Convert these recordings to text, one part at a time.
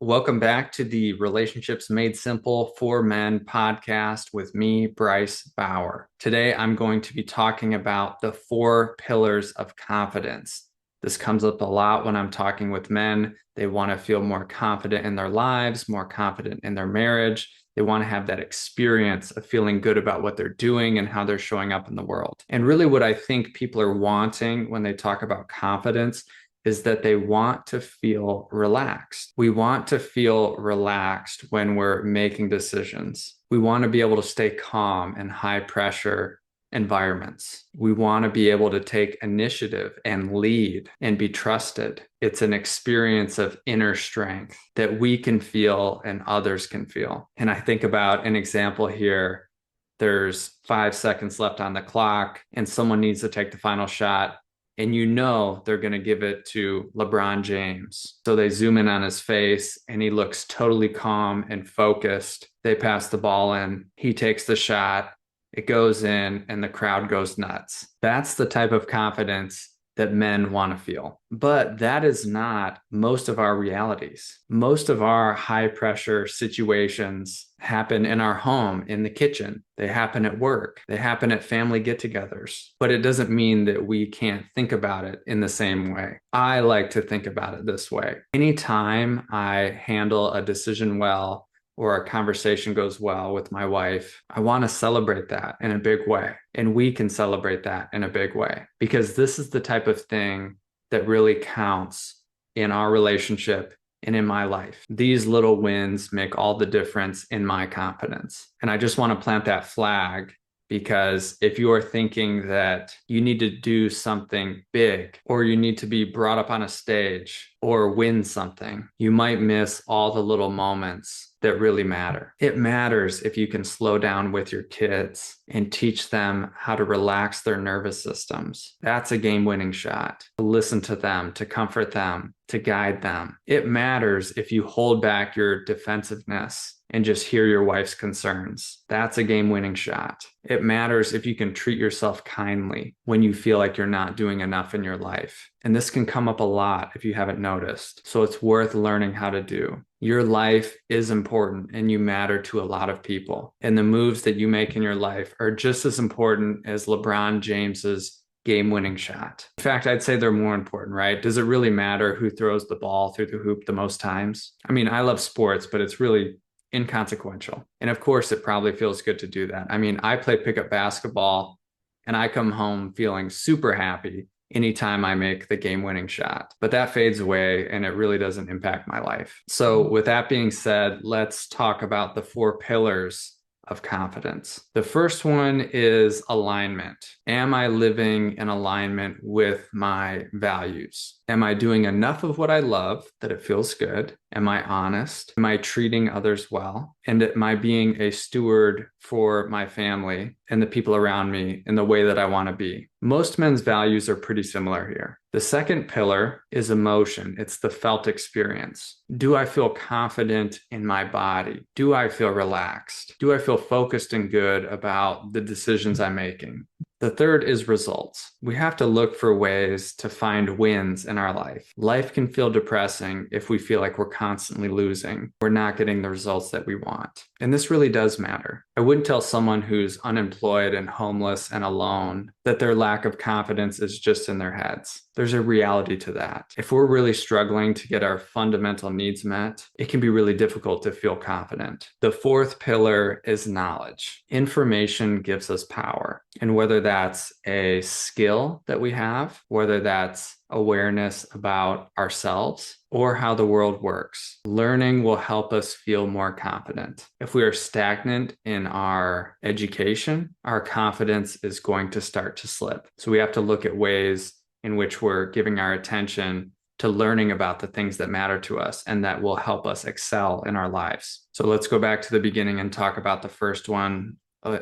Welcome back to the Relationships Made Simple for Men podcast with me, Bryce Bauer. Today, I'm going to be talking about the 4 pillars of confidence. This comes up a lot when I'm talking with men. They want to feel more confident in their lives, more confident in their marriage. They want to have that experience of feeling good about what they're doing and how they're showing up in the world. And really, what I think people are wanting when they talk about confidence is that they want to feel relaxed. We want to feel relaxed when we're making decisions. We want to be able to stay calm in high pressure environments. We want to be able to take initiative and lead and be trusted. It's an experience of inner strength that we can feel and others can feel. And I think about an example here. There's 5 seconds left on the clock and someone needs to take the final shot. And you know they're going to give it to LeBron James. So they zoom in on his face and he looks totally calm and focused. They pass the ball in. He takes the shot. It goes in and the crowd goes nuts. That's the type of confidence that men want to feel. But that is not most of our realities. Most of our high pressure situations happen in our home, in the kitchen. They happen at work. They happen at family get-togethers. But it doesn't mean that we can't think about it in the same way. I like to think about it this way. Anytime I handle a decision well, or a conversation goes well with my wife, I want to celebrate that in a big way. And we can celebrate that in a big way because this is the type of thing that really counts in our relationship and in my life. These little wins make all the difference in my confidence. And I just want to plant that flag because if you are thinking that you need to do something big or you need to be brought up on a stage or win something, you might miss all the little moments that really matter. It matters if you can slow down with your kids and teach them how to relax their nervous systems. That's a game-winning shot. To listen to them, to comfort them, to guide them. It matters if you hold back your defensiveness and just hear your wife's concerns. That's a game-winning shot. It matters if you can treat yourself kindly when you feel like you're not doing enough in your life. And this can come up a lot if you haven't noticed. So it's worth learning how to do. Your life is important and you matter to a lot of people. And the moves that you make in your life are just as important as LeBron James's game-winning shot. In fact, I'd say they're more important, right? Does it really matter who throws the ball through the hoop the most times? I mean, I love sports, but it's really inconsequential. And of course, it probably feels good to do that. I mean, I play pickup basketball and I come home feeling super happy anytime I make the game-winning shot. But that fades away and it really doesn't impact my life. So with that being said, let's talk about the 4 pillars of confidence. The first one is alignment. Am I living in alignment with my values? Am I doing enough of what I love that it feels good? Am I honest? Am I treating others well? And am I being a steward for my family and the people around me in the way that I want to be? Most men's values are pretty similar here. The second pillar is emotion. It's the felt experience. Do I feel confident in my body? Do I feel relaxed? Do I feel focused and good about the decisions I'm making? The third is results. We have to look for ways to find wins in our life. Life can feel depressing if we feel like we're constantly losing. We're not getting the results that we want. And this really does matter. I wouldn't tell someone who's unemployed and homeless and alone that their lack of confidence is just in their heads. There's a reality to that. If we're really struggling to get our fundamental needs met, it can be really difficult to feel confident. The fourth pillar is knowledge. Information gives us power. And whether that's a skill that we have, whether that's awareness about ourselves or how the world works, learning will help us feel more confident. If we are stagnant in our education, our confidence is going to start to slip. So we have to look at ways in which we're giving our attention to learning about the things that matter to us and that will help us excel in our lives. So let's go back to the beginning and talk about the first one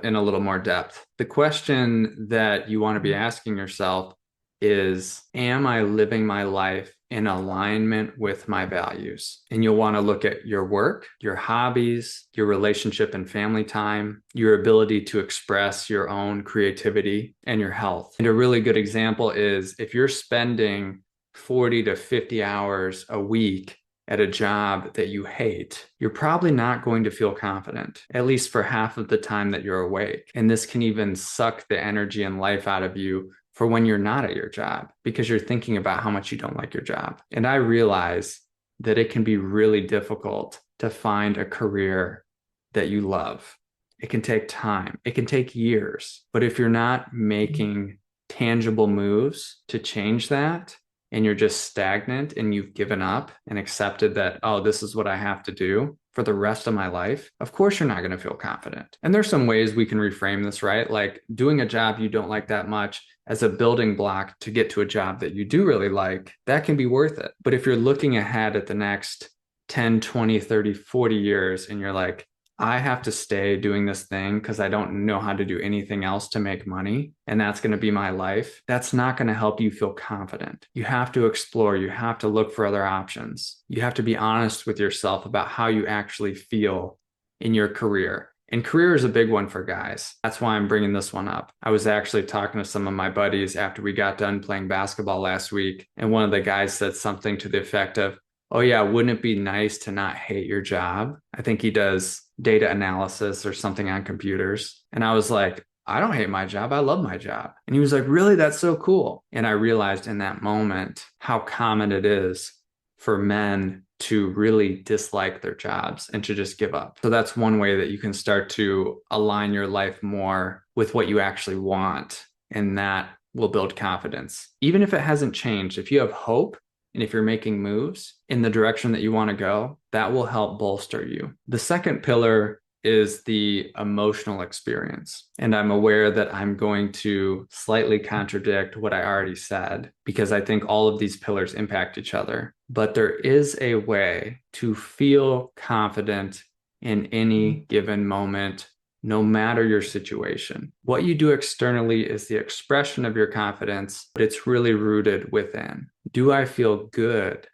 in a little more depth. The question that you want to be asking yourself is, am I living my life in alignment with my values? And you'll want to look at your work, your hobbies, your relationship and family time, your ability to express your own creativity, and your health. And a really good example is if you're spending 40 to 50 hours a week at a job that you hate, you're probably not going to feel confident, at least for half of the time that you're awake. And this can even suck the energy and life out of you for when you're not at your job, because you're thinking about how much you don't like your job. And I realize that it can be really difficult to find a career that you love. It can take time, it can take years. But if you're not making tangible moves to change that, and you're just stagnant and you've given up and accepted that, oh, this is what I have to do for the rest of my life, of course you're not going to feel confident. And there's some ways we can reframe this, right? Like doing a job you don't like that much as a building block to get to a job that you do really like, that can be worth it. But if you're looking ahead at the next 10, 20, 30, 40 years and you're like, I have to stay doing this thing because I don't know how to do anything else to make money, and that's going to be my life, that's not going to help you feel confident. You have to explore, you have to look for other options. You have to be honest with yourself about how you actually feel in your career. And career is a big one for guys. That's why I'm bringing this one up. I was actually talking to some of my buddies after we got done playing basketball last week, and one of the guys said something to the effect of, oh yeah, wouldn't it be nice to not hate your job? I think he does data analysis or something on computers. And I was like, I don't hate my job. I love my job. And he was like, really? That's so cool. And I realized in that moment how common it is for men to really dislike their jobs and to just give up. So that's one way that you can start to align your life more with what you actually want. And that will build confidence. Even if it hasn't changed, if you have hope, and if you're making moves in the direction that you want to go, that will help bolster you. The second pillar is the emotional experience. And I'm aware that I'm going to slightly contradict what I already said, because I think all of these pillars impact each other. But there is a way to feel confident in any given moment, no matter your situation. What you do externally is the expression of your confidence, but it's really rooted within. Do I feel good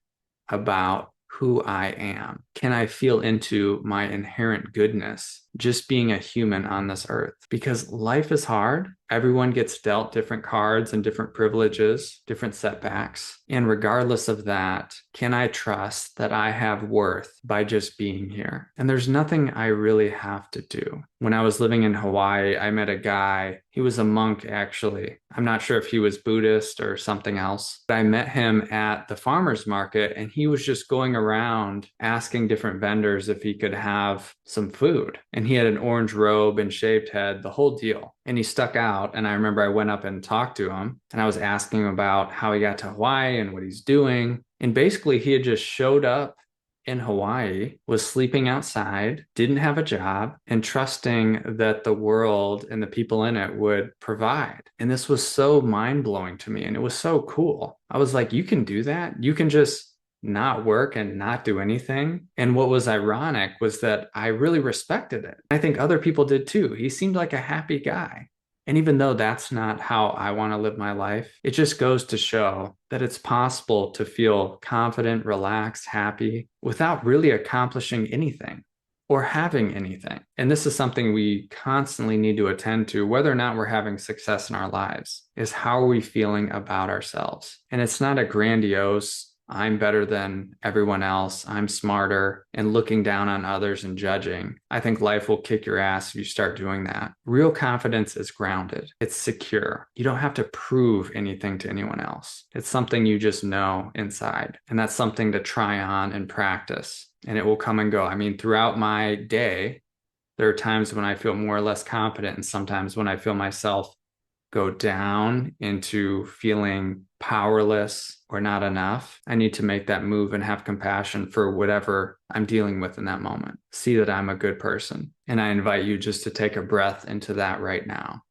about who I am? Can I feel into my inherent goodness, just being a human on this earth? Because life is hard. Everyone gets dealt different cards and different privileges, different setbacks. And regardless of that, can I trust that I have worth by just being here? And there's nothing I really have to do. When I was living in Hawaii, I met a guy. He was a monk, actually. I'm not sure if he was Buddhist or something else. But I met him at the farmer's market, and he was just going around asking different vendors if he could have some food. And he had an orange robe and shaved head, the whole deal. And he stuck out. And I remember I went up and talked to him, and I was asking him about how he got to Hawaii and what he's doing. And basically, he had just showed up in Hawaii, was sleeping outside, didn't have a job, and trusting that the world and the people in it would provide. And this was so mind-blowing to me, and it was so cool. I was like, you can do that? You can just not work and not do anything? And what was ironic was that I really respected it. I think other people did too. He seemed like a happy guy. And even though that's not how I want to live my life, it just goes to show that it's possible to feel confident, relaxed, happy without really accomplishing anything or having anything. And this is something we constantly need to attend to, whether or not we're having success in our lives, is how are we feeling about ourselves? And it's not a grandiose, I'm better than everyone else, I'm smarter, and looking down on others and judging. I think life will kick your ass if you start doing that. Real confidence is grounded. It's secure. You don't have to prove anything to anyone else. It's something you just know inside. And that's something to try on and practice. And it will come and go. I mean, throughout my day, there are times when I feel more or less confident, and sometimes when I feel myself go down into feeling powerless or not enough. I need to make that move and have compassion for whatever I'm dealing with in that moment. See that I'm a good person. And I invite you just to take a breath into that right now.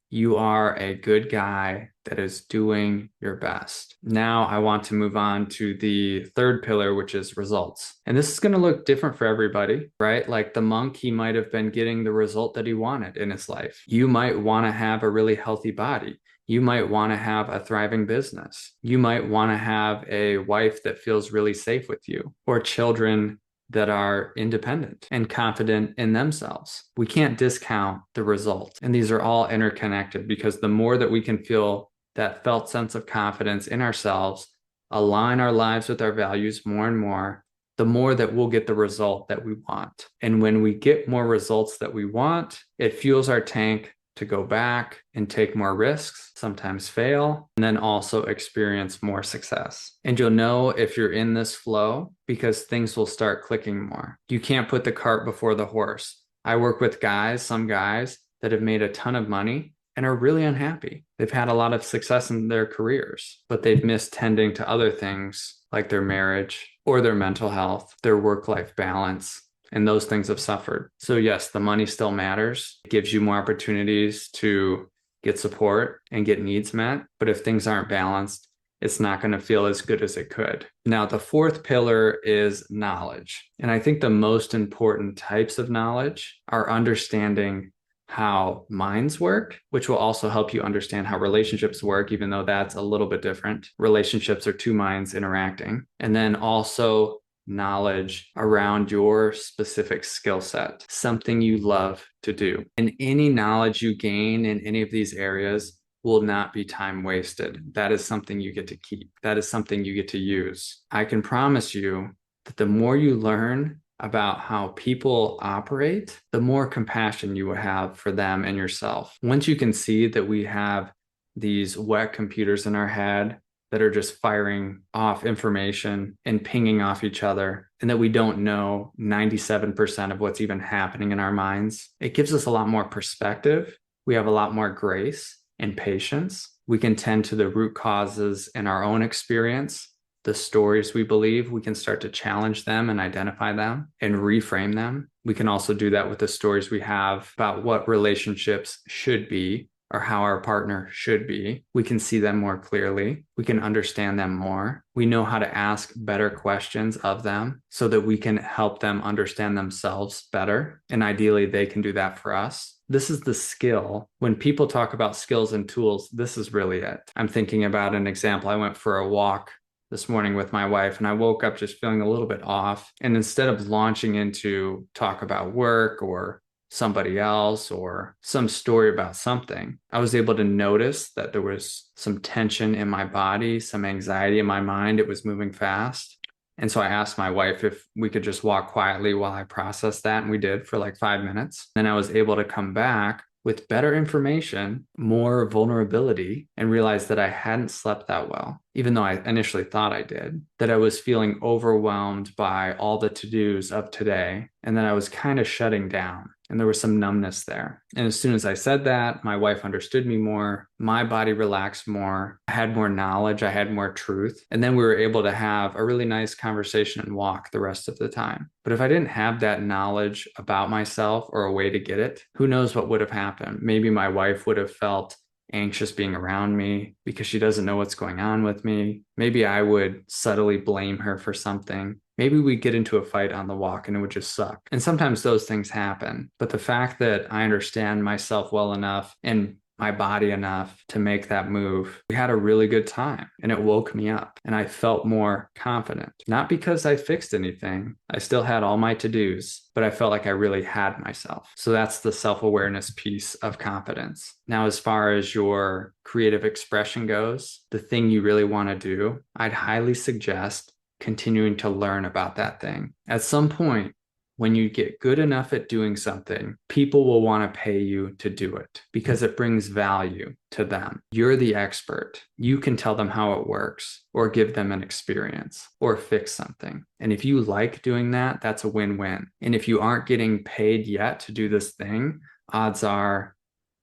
You are a good guy that is doing your best. Now I want to move on to the third pillar, which is results. And this is going to look different for everybody, right? Like the monk, he might have been getting the result that he wanted in his life. You might want to have a really healthy body. You might want to have a thriving business. You might want to have a wife that feels really safe with you, or children that are independent and confident in themselves. We can't discount the result. And these are all interconnected, because the more that we can feel that felt sense of confidence in ourselves, align our lives with our values more and more, the more that we'll get the result that we want. And when we get more results that we want, it fuels our tank to go back and take more risks, sometimes fail, and then also experience more success. And you'll know if you're in this flow because things will start clicking more. You can't put the cart before the horse. I work with some guys that have made a ton of money and are really unhappy. They've had a lot of success in their careers, but they've missed tending to other things like their marriage or their mental health, their work-life balance, and those things have suffered. So yes, the money still matters. It gives you more opportunities to get support and get needs met. But if things aren't balanced, it's not going to feel as good as it could. Now, the fourth pillar is knowledge. And I think the most important types of knowledge are understanding how minds work, which will also help you understand how relationships work, even though that's a little bit different. Relationships are two minds interacting. And then also knowledge around your specific skill set, something you love to do. And any knowledge you gain in any of these areas will not be time wasted. That is something you get to keep. That is something you get to use. I can promise you that the more you learn about how people operate, the more compassion you will have for them and yourself. Once you can see that we have these wet computers in our head that are just firing off information and pinging off each other, and that we don't know 97% of what's even happening in our minds, it gives us a lot more perspective. We have a lot more grace and patience. We can tend to the root causes in our own experience. The stories we believe, we can start to challenge them and identify them and reframe them. We can also do that with the stories we have about what relationships should be or how our partner should be. We can see them more clearly. We can understand them more. We know how to ask better questions of them so that we can help them understand themselves better. And ideally, they can do that for us. This is the skill. When people talk about skills and tools, this is really it. I'm thinking about an example. I went for a walk this morning with my wife, and I woke up just feeling a little bit off. And instead of launching into talk about work or somebody else or some story about something, I was able to notice that there was some tension in my body, some anxiety in my mind. It was moving fast. And so I asked my wife if we could just walk quietly while I processed that. And we did for like 5 minutes. Then I was able to come back with better information, more vulnerability, and realized that I hadn't slept that well, even though I initially thought I did, that I was feeling overwhelmed by all the to-dos of today, and that I was kind of shutting down. And there was some numbness there. And as soon as I said that, my wife understood me more. My body relaxed more. I had more knowledge. I had more truth. And then we were able to have a really nice conversation and walk the rest of the time. But if I didn't have that knowledge about myself or a way to get it, who knows what would have happened? Maybe my wife would have felt anxious being around me because she doesn't know what's going on with me. Maybe I would subtly blame her for something. Maybe we get into a fight on the walk and it would just suck. And sometimes those things happen. But the fact that I understand myself well enough and my body enough to make that move, we had a really good time and it woke me up and I felt more confident. Not because I fixed anything. I still had all my to-dos, but I felt like I really had myself. So that's the self-awareness piece of confidence. Now, as far as your creative expression goes, the thing you really want to do, I'd highly suggest continuing to learn about that thing. At some point, when you get good enough at doing something, people will want to pay you to do it because it brings value to them. You're the expert. You can tell them how it works or give them an experience or fix something. And if you like doing that, that's a win-win. And if you aren't getting paid yet to do this thing, odds are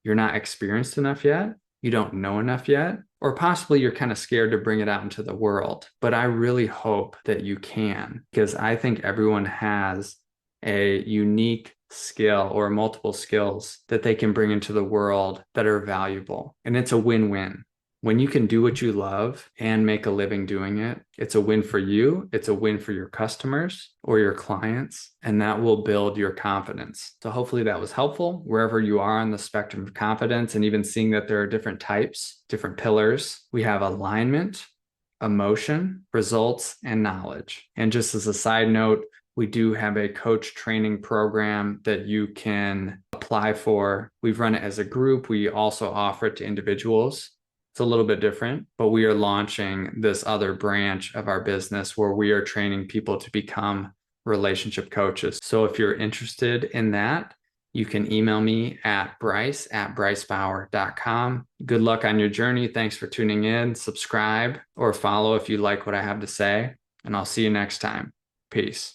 you're not experienced enough yet. You don't know enough yet, or possibly you're kind of scared to bring it out into the world. But I really hope that you can, because I think everyone has a unique skill or multiple skills that they can bring into the world that are valuable. And it's a win-win. When you can do what you love and make a living doing it, it's a win for you. It's a win for your customers or your clients, and that will build your confidence. So hopefully that was helpful wherever you are on the spectrum of confidence, and even seeing that there are different types, different pillars. We have alignment, emotion, results, and knowledge. And just as a side note, we do have a coach training program that you can apply for. We've run it as a group. We also offer it to individuals. It's It's a little bit different, but we are launching this other branch of our business where we are training people to become relationship coaches. So if you're interested in that, you can email me at bryce@brycebauer.com. Good luck on your journey. Thanks for tuning in. Subscribe or follow if you like what I have to say, and I'll see you next time. Peace.